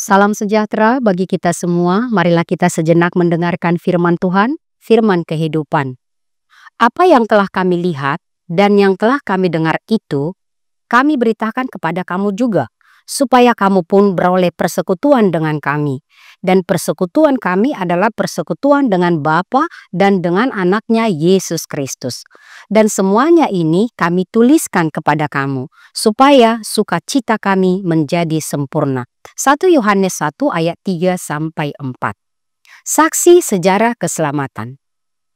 Salam sejahtera bagi kita semua. Marilah kita sejenak mendengarkan firman Tuhan, firman kehidupan. Apa yang telah kami lihat dan yang telah kami dengar itu, kami beritakan kepada kamu juga, supaya kamu pun beroleh persekutuan dengan kami. Dan persekutuan kami adalah persekutuan dengan Bapa dan dengan anaknya Yesus Kristus. Dan semuanya ini kami tuliskan kepada kamu, supaya sukacita kami menjadi sempurna. 1 Yohanes 1 ayat 3-4. Saksi sejarah keselamatan.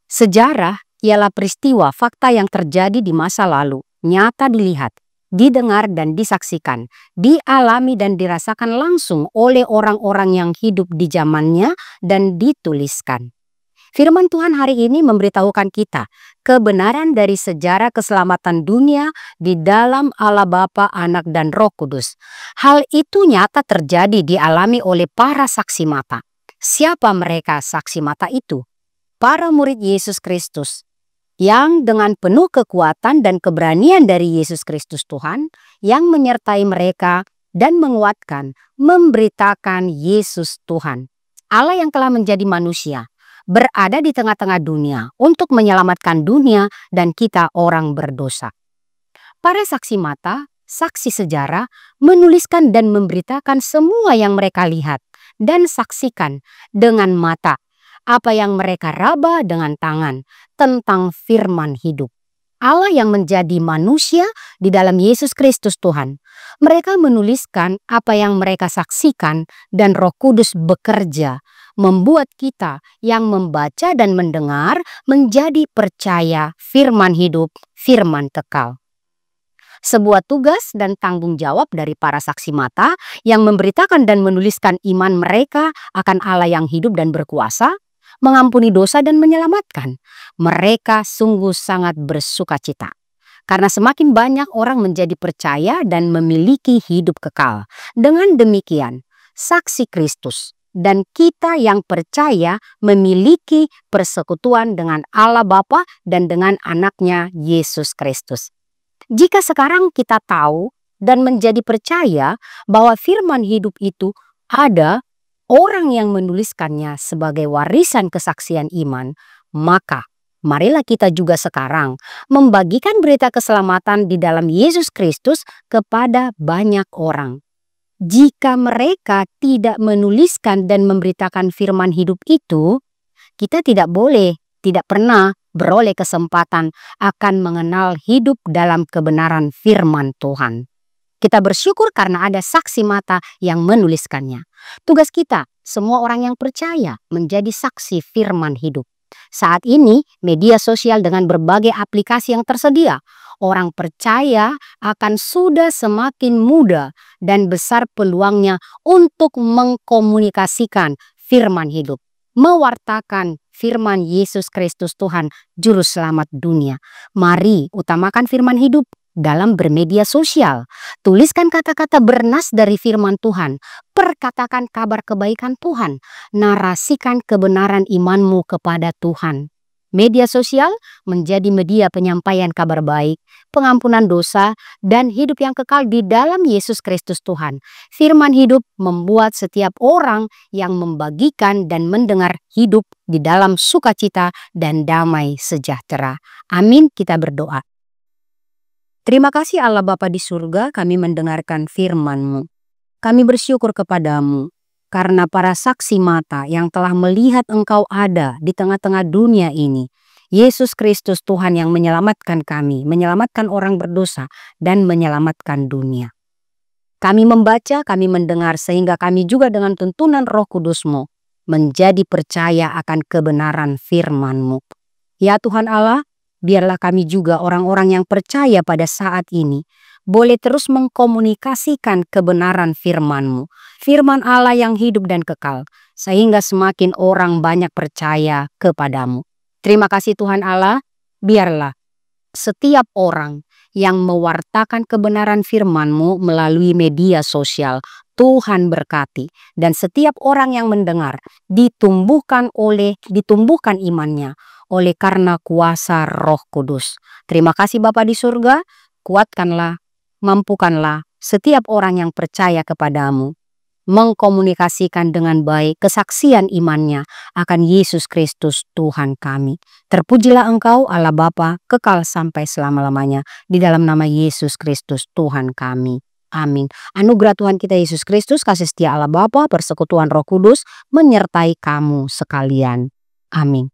Sejarah ialah peristiwa fakta yang terjadi di masa lalu, nyata dilihat, didengar dan disaksikan, dialami dan dirasakan langsung oleh orang-orang yang hidup di zamannya dan dituliskan. Firman Tuhan hari ini memberitahukan kita kebenaran dari sejarah keselamatan dunia di dalam Allah Bapa, Anak, dan Roh Kudus. Hal itu nyata terjadi dialami oleh para saksi mata. Siapa mereka saksi mata itu? Para murid Yesus Kristus yang dengan penuh kekuatan dan keberanian dari Yesus Kristus Tuhan yang menyertai mereka dan menguatkan, memberitakan Yesus Tuhan. Allah yang telah menjadi manusia, berada di tengah-tengah dunia untuk menyelamatkan dunia dan kita orang berdosa. Para saksi mata, saksi sejarah, menuliskan dan memberitakan semua yang mereka lihat dan saksikan dengan mata, apa yang mereka raba dengan tangan tentang firman hidup. Allah yang menjadi manusia di dalam Yesus Kristus Tuhan. Mereka menuliskan apa yang mereka saksikan dan Roh Kudus bekerja, membuat kita yang membaca dan mendengar menjadi percaya firman hidup, firman kekal. Sebuah tugas dan tanggung jawab dari para saksi mata yang memberitakan dan menuliskan iman mereka akan Allah yang hidup dan berkuasa, mengampuni dosa dan menyelamatkan. Mereka sungguh sangat bersukacita. Karena semakin banyak orang menjadi percaya dan memiliki hidup kekal. Dengan demikian, saksi Kristus dan kita yang percaya memiliki persekutuan dengan Allah Bapa dan dengan anaknya Yesus Kristus. Jika sekarang kita tahu dan menjadi percaya bahwa firman hidup itu ada, orang yang menuliskannya sebagai warisan kesaksian iman, maka marilah kita juga sekarang membagikan berita keselamatan di dalam Yesus Kristus kepada banyak orang. Jika mereka tidak menuliskan dan memberitakan firman hidup itu, kita tidak pernah beroleh kesempatan akan mengenal hidup dalam kebenaran firman Tuhan. Kita bersyukur karena ada saksi mata yang menuliskannya. Tugas kita, semua orang yang percaya, menjadi saksi firman hidup. Saat ini, media sosial dengan berbagai aplikasi yang tersedia, orang percaya akan sudah semakin mudah dan besar peluangnya untuk mengkomunikasikan firman hidup, mewartakan firman Yesus Kristus Tuhan, Juru Selamat dunia. Mari utamakan firman hidup dalam bermedia sosial. Tuliskan kata-kata bernas dari firman Tuhan. Perkatakan kabar kebaikan Tuhan. Narasikan kebenaran imanmu kepada Tuhan. Media sosial menjadi media penyampaian kabar baik, pengampunan dosa, dan hidup yang kekal di dalam Yesus Kristus Tuhan. Firman hidup membuat setiap orang yang membagikan dan mendengar hidup di dalam sukacita dan damai sejahtera. Amin, kita berdoa. Terima kasih Allah Bapa di surga, kami mendengarkan firman-Mu. Kami bersyukur kepadamu karena para saksi mata yang telah melihat Engkau ada di tengah-tengah dunia ini. Yesus Kristus Tuhan yang menyelamatkan kami, menyelamatkan orang berdosa, dan menyelamatkan dunia. Kami membaca, kami mendengar, sehingga kami juga dengan tuntunan Roh Kudus-Mu menjadi percaya akan kebenaran firman-Mu. Ya Tuhan Allah, biarlah kami juga orang-orang yang percaya pada saat ini boleh terus mengkomunikasikan kebenaran firman-Mu, firman Allah yang hidup dan kekal, sehingga semakin orang banyak percaya kepadamu. Terima kasih Tuhan Allah, biarlah setiap orang yang mewartakan kebenaran firman-Mu melalui media sosial, Tuhan berkati, dan setiap orang yang mendengar ditumbuhkan imannya oleh karena kuasa Roh Kudus. Terima kasih Bapa di surga, kuatkanlah, mampukanlah setiap orang yang percaya kepadamu mengkomunikasikan dengan baik kesaksian imannya akan Yesus Kristus Tuhan kami. Terpujilah Engkau Allah Bapa kekal sampai selama-lamanya, di dalam nama Yesus Kristus Tuhan kami. Amin. Anugerah Tuhan kita Yesus Kristus, kasih setia Allah Bapa, persekutuan Roh Kudus menyertai kamu sekalian. Amin.